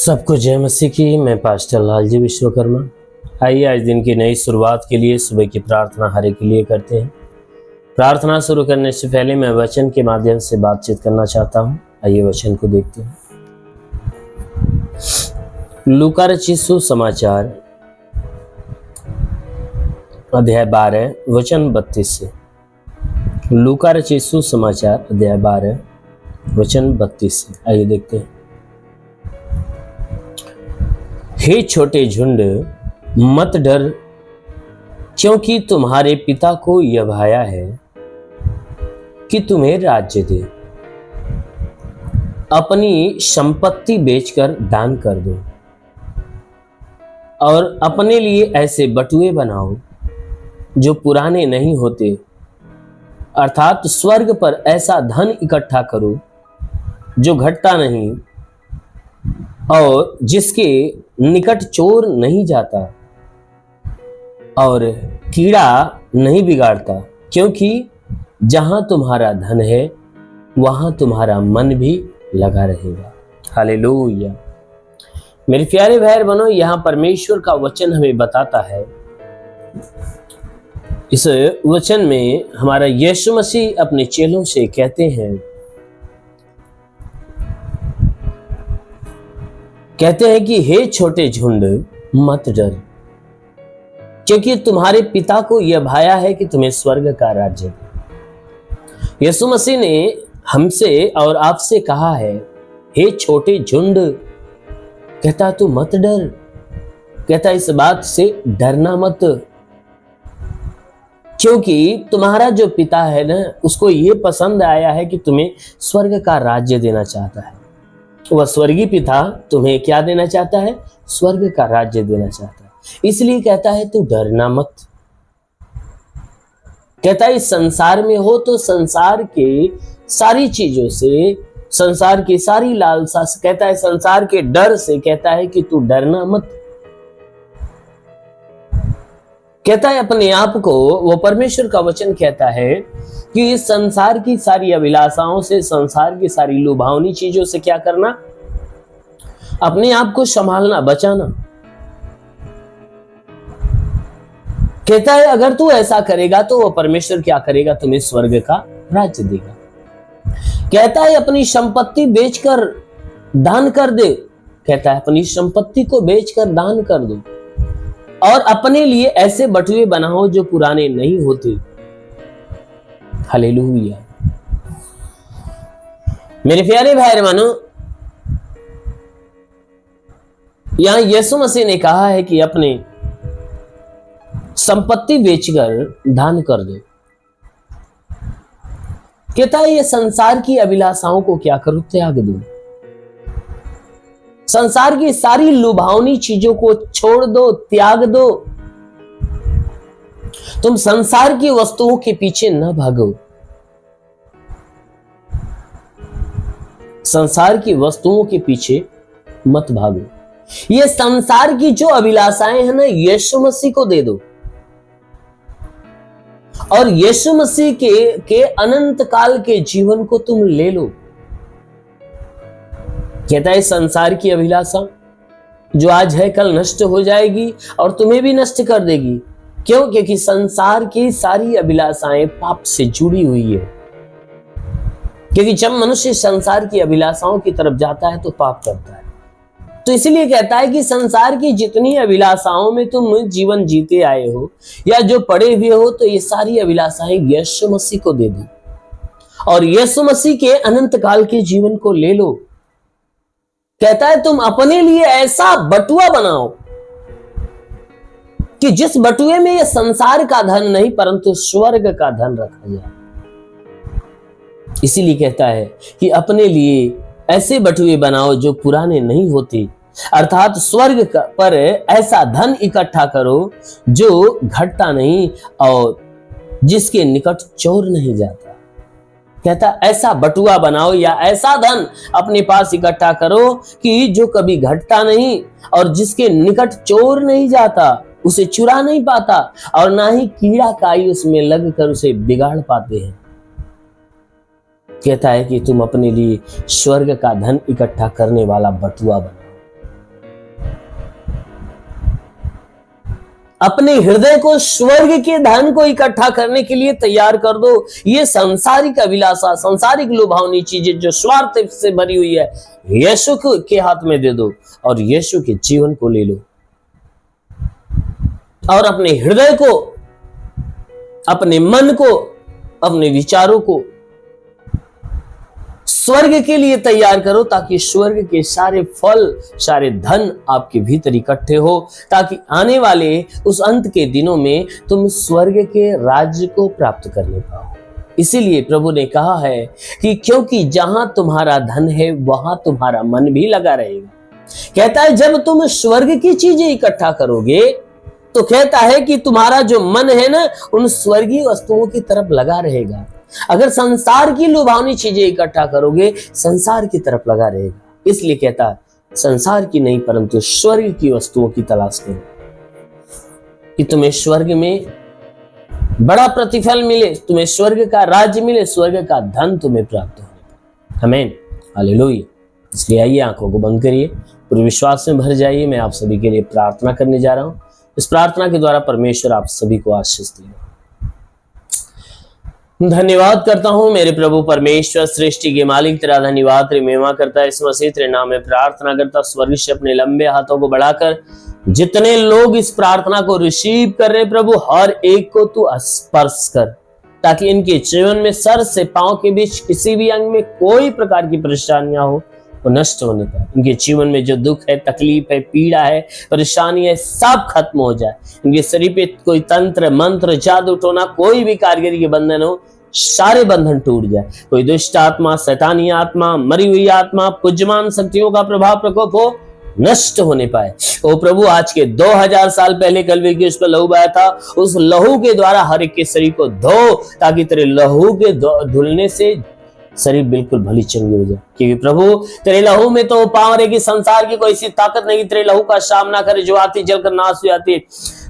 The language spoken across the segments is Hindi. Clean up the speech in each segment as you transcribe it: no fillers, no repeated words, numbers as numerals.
सबको जय मसीह की। मैं पास्टर लालजी विश्वकर्मा। आइए आज दिन की नई शुरुआत के लिए सुबह की प्रार्थना हरे के लिए करते हैं। प्रार्थना शुरू करने से पहले मैं वचन के माध्यम से बातचीत करना चाहता हूं। आइए वचन को देखते हैं। लूका रचित सुसमाचार अध्याय 12 वचन 32 से। लूका रचित सुसमाचार अध्याय 12 वचन 32 से। आइए देखते हैं। हे छोटे झुंड, मत डर, क्योंकि तुम्हारे पिता को यह भाया है कि तुम्हें राज्य दे। अपनी संपत्ति बेचकर दान कर दो और अपने लिए ऐसे बटुए बनाओ जो पुराने नहीं होते, अर्थात स्वर्ग पर ऐसा धन इकट्ठा करो जो घटता नहीं और जिसके निकट चोर नहीं जाता और कीड़ा नहीं बिगाड़ता, क्योंकि जहां तुम्हारा धन है वहां तुम्हारा मन भी लगा रहेगा। हालेलुया। मेरे प्यारे भाई बहनों, यहां परमेश्वर का वचन हमें बताता है। इस वचन में हमारा यीशु मसीह अपने चेलों से कहते हैं कि हे छोटे झुंड, मत डर, क्योंकि तुम्हारे पिता को यह भाया है कि तुम्हें स्वर्ग का राज्य दे। यीशु मसीह ने हमसे और आपसे कहा है, हे छोटे झुंड, कहता तू मत डर, कहता इस बात से डरना मत, क्योंकि तुम्हारा जो पिता है ना, उसको यह पसंद आया है कि तुम्हें स्वर्ग का राज्य देना चाहता है। वह स्वर्गीय पिता तुम्हें क्या देना चाहता है? स्वर्ग का राज्य देना चाहता है। इसलिए कहता है तू डरना मत। कहता है इस संसार में हो तो संसार के सारी चीजों से, संसार की सारी लालसा से, कहता है संसार के डर से, कहता है कि तू डरना मत। कहता है अपने आप को, वो परमेश्वर का वचन कहता है कि इस संसार की सारी अभिलाषाओं से, संसार की सारी लुभावनी चीजों से क्या करना? अपने आप को संभालना, बचाना। कहता है अगर तू ऐसा करेगा तो वो परमेश्वर क्या करेगा? तुम्हें स्वर्ग का राज्य देगा। कहता है अपनी संपत्ति बेचकर दान कर दे। कहता है अपनी संपत्ति को बेचकर दान कर दो और अपने लिए ऐसे बटुए बनाओ जो पुराने नहीं होते। हालेलुया। मेरे प्यारे भाई बहनों, यहां यीशु मसीह ने कहा है कि अपने संपत्ति बेचकर दान कर दो। कहता है ये संसार की अभिलाषाओं को क्या करो? त्याग दो। संसार की सारी लुभावनी चीजों को छोड़ दो, त्याग दो। तुम संसार की वस्तुओं के पीछे न भागो। संसार की वस्तुओं के पीछे मत भागो। ये संसार की जो अभिलाषाएं हैं ना, यीशु मसीह को दे दो और यीशु मसीह के अनंत काल के जीवन को तुम ले लो। कहता है संसार की अभिलाषा जो आज है कल नष्ट हो जाएगी और तुम्हें भी नष्ट कर देगी। क्यों? क्योंकि संसार की सारी अभिलाषाएं पाप से जुड़ी हुई है। क्योंकि जब मनुष्य संसार की अभिलाषाओं की तरफ जाता है तो पाप करता है। तो इसलिए कहता है कि संसार की जितनी अभिलाषाओं में तुम जीवन जीते आए हो या जो पड़े हुए हो, तो ये सारी अभिलाषाएं यीशु मसीह को दे दो और यीशु मसीह के अनंत काल के जीवन को ले लो। कहता है तुम अपने लिए ऐसा बटुआ बनाओ कि जिस बटुए में ये संसार का धन नहीं परंतु स्वर्ग का धन रखा जाए। इसीलिए कहता है कि अपने लिए ऐसे बटुए बनाओ जो पुराने नहीं होते, अर्थात स्वर्ग पर ऐसा धन इकट्ठा करो जो घटता नहीं और जिसके निकट चोर नहीं जाता। कहता ऐसा बटुआ बनाओ या ऐसा धन अपने पास इकट्ठा करो कि जो कभी घटता नहीं और जिसके निकट चोर नहीं जाता, उसे चुरा नहीं पाता और ना ही कीड़ा काई उसमें लगकर उसे बिगाड़ पाते हैं। कहता है कि तुम अपने लिए स्वर्ग का धन इकट्ठा करने वाला बटुआ बनाओ। अपने हृदय को स्वर्ग के धन को इकट्ठा करने के लिए तैयार कर दो। ये सांसारिक अभिलाषा, सांसारिक लुभावनी चीजें जो स्वार्थ से भरी हुई है, यीशु के हाथ में दे दो और यीशु के जीवन को ले लो और अपने हृदय को, अपने मन को, अपने विचारों को स्वर्ग के लिए तैयार करो, ताकि स्वर्ग के सारे फल, सारे धन आपके भीतर इकट्ठे हो, ताकि आने वाले उस अंत के दिनों में तुम स्वर्ग के राज्य को प्राप्त करने पाओ। इसीलिए प्रभु ने कहा है कि क्योंकि जहां तुम्हारा धन है वहां तुम्हारा मन भी लगा रहेगा। कहता है जब तुम स्वर्ग की चीजें इकट्ठा करोगे तो कहता है कि तुम्हारा जो मन है ना, उन स्वर्गीय वस्तुओं की तरफ लगा रहेगा। अगर संसार की लुभावनी चीजें इकट्ठा करोगे, संसार की तरफ लगा रहेगा। इसलिए कहता है संसार की नहीं परंतु स्वर्ग की वस्तुओं की तलाश करो कि तुम्हें स्वर्ग में बड़ा प्रतिफल मिले, तुम्हें स्वर्ग का राज्य मिले, स्वर्ग का धन तुम्हें प्राप्त हो। आमीन, हालेलुया। इसलिए आइए आंखों को बंद करिए, पूरे विश्वास में भर जाइए। मैं आप सभी के लिए प्रार्थना करने जा रहा हूं। इस प्रार्थना के द्वारा परमेश्वर आप सभी को आशीष देगा। धन्यवाद करता हूं मेरे प्रभु परमेश्वर, सृष्टि के मालिक, तेरा धन्यवाद, तेरी महिमा करता है। इस मसीह तेरे नाम में प्रार्थना करता, स्वर्ग से अपने लंबे हाथों को बढ़ाकर जितने लोग इस प्रार्थना को रिसीव कर रहे प्रभु, हर एक को तू स्पर्श कर, ताकि इनके जीवन में सर से पांव के बीच किसी भी अंग में कोई प्रकार की परेशानियां हो वो नष्ट होने पाए। इनके जीवन में जो दुख है, तकलीफ है, पीड़ा है, परेशानी है, सब खत्म हो जाए। इनके शरीर पे कोई तंत्र मंत्र जादू टोना कोई भी कारीगरी के बंधन हो, सारे बंधन टूट जाए। कोई दुष्ट आत्मा, शैतानी आत्मा, मरी हुई आत्मा, पूज्यमान शक्तियों का प्रभाव प्रकोप हो नष्ट होने पाए। ओ प्रभु, आज के 2000 साल पहले कलवरी के उस पर लहू बहाया था, उस लहू के द्वारा हर एक के शरीर को धो, ताकि तेरे लहू के धुलने से शरीर बिल्कुल भली चंगी हो जाए। क्योंकि प्रभु तेरे लहू में तो पावर है कि संसार की कोई ऐसी ताकत नहीं तेरे लहू का सामना करे जो आती जलकर नाश हो जाती है।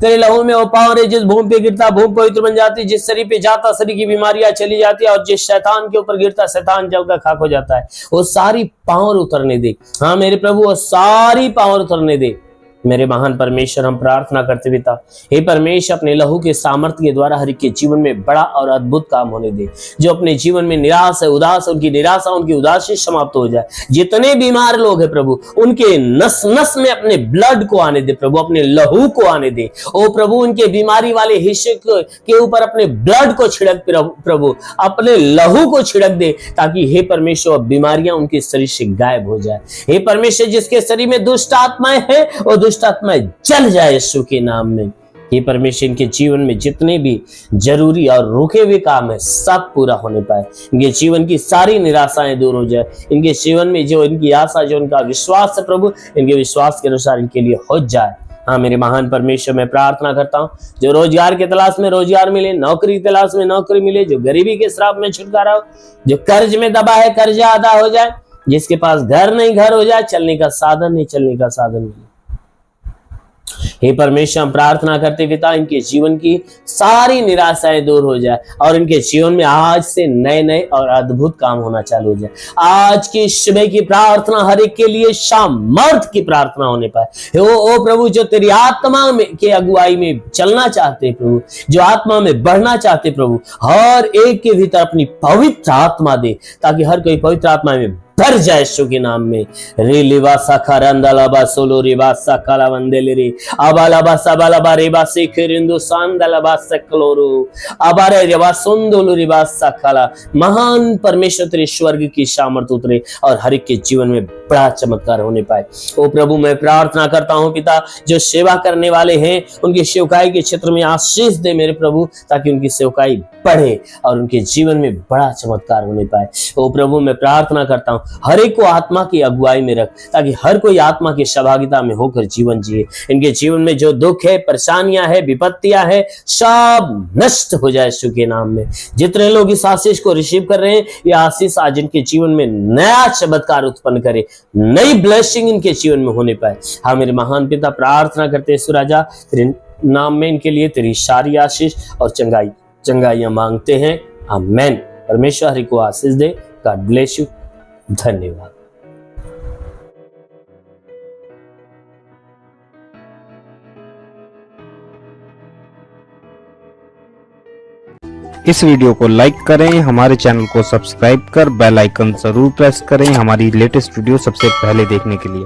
तेरे लहू में वो पावर है जिस भूमि पे गिरता भूमि पवित्र बन जाती, जिस शरीर पे जाता शरीर की बीमारियां चली जाती है, और जिस शैतान के ऊपर गिरता शैतान जलकर खाक हो जाता है। वो सारी पावर उतरने दे। हाँ मेरे प्रभु, वो सारी पावर उतरने दे। मेरे महान परमेश्वर, हम प्रार्थना करते पिता, हे परमेश्वर, अपने लहू के सामर्थ्य के द्वारा हर एक के जीवन में बड़ा और अद्भुत काम होने दे। जो अपने जीवन में निराश है, उदास है, उनकी निराशा, उनकी उदासी समाप्त हो जाए। जितने बीमार लोग हैं प्रभु, उनके नस नस में अपने ब्लड को आने दे प्रभु, अपने लहू को आने दे। ओ प्रभु, उनके बीमारी वाले हिस्से के ऊपर अपने ब्लड को छिड़क प्रभु, अपने लहू को छिड़क दे, ताकि हे परमेश्वर बीमारियां उनके शरीर से गायब हो जाए। हे परमेश्वर, जिसके शरीर में दुष्ट आत्माएं हैं, वो दुष्ट आत्माएं जल जाए यीशु के नाम में। हे परमेश्वर, इनके जीवन में जितने भी जरूरी और रुके हुए काम है सब पूरा होने पाए। इनके जीवन की सारी निराशाएं दूर हो जाए। इनके जीवन में जो इनकी आशा, जो इनका विश्वास है प्रभु, इनके विश्वास के अनुसार इनके लिए हो जाए। हाँ मेरे महान परमेश्वर, मैं प्रार्थना करता हूँ जो रोजगार की तलाश में रोजगार मिले, नौकरी की तलाश में नौकरी मिले, जो गरीबी के श्राप में छुटकारा हो, जो कर्ज में दबा है कर्जा अदा हो जाए, जिसके पास घर नहीं घर हो जाए, चलने का साधन नहीं चलने का साधन मिले। हे परमेश्वर, हम प्रार्थना करते पिता, इनके जीवन की सारी निराशाएं दूर हो जाए और इनके जीवन में आज से नए नए और अद्भुत काम होना चालू हो जाए। आज की सुबह की प्रार्थना हर एक के लिए सामर्थ की प्रार्थना होने पाए। ओ प्रभु, जो तेरी आत्मा में के अगुवाई में चलना चाहते प्रभु, जो आत्मा में बढ़ना चाहते प्रभु, हर एक के भीतर अपनी पवित्र आत्मा दे, ताकि हर कोई पवित्र आत्मा में भर जाए यीशु के नाम में। रे लिवासा खरंदलाबा सोलो रिवासा काला वंदेले रे अबालाबा सबालाबा रेबा सेखरिंदो सांदलाबा सकलोरो अबारे रेबा सुंदोलो रिवासा काला। महान परमेश्वर तेरे स्वर्ग की सामर्थ उतरे और हर एक के जीवन में बड़ा चमत्कार होने पाए। ओ प्रभु, मैं प्रार्थना करता हूँ पिता, जो सेवा करने वाले हैं उनकी सेवकाई के क्षेत्र में आशीष दे मेरे प्रभु, ताकि उनकी सेवकाई बढ़े और उनके जीवन में बड़ा चमत्कार होने पाए। ओ प्रभु, मैं प्रार्थना करता हूँ हर एक को आत्मा की अगुवाई में रख, ताकि हर कोई आत्मा की सहभागिता में होकर जीवन जिए। इनके जीवन में जो दुख है, परेशानियां है, विपत्तियां है, सब नष्ट हो जाए यीशु के नाम में। जितने लोग इस आशीष को रिसीव कर रहे हैं, यह आशीष आज इनके जीवन में नया चमत्कार उत्पन्न करे, नई ब्लेसिंग इनके जीवन में होने पाए। हाँ मेरे महान पिता, प्रार्थना करते हैं राजा, तेरे नाम में इनके लिए तेरी सारी आशीष और चंगाइयां मांगते हैं। आमेन। परमेश्वर हरि को आशीष दे। God bless you. धन्यवाद। इस वीडियो को लाइक करें, हमारे चैनल को सब्सक्राइब कर बेल आइकन जरूर प्रेस करें हमारी लेटेस्ट वीडियो सबसे पहले देखने के लिए।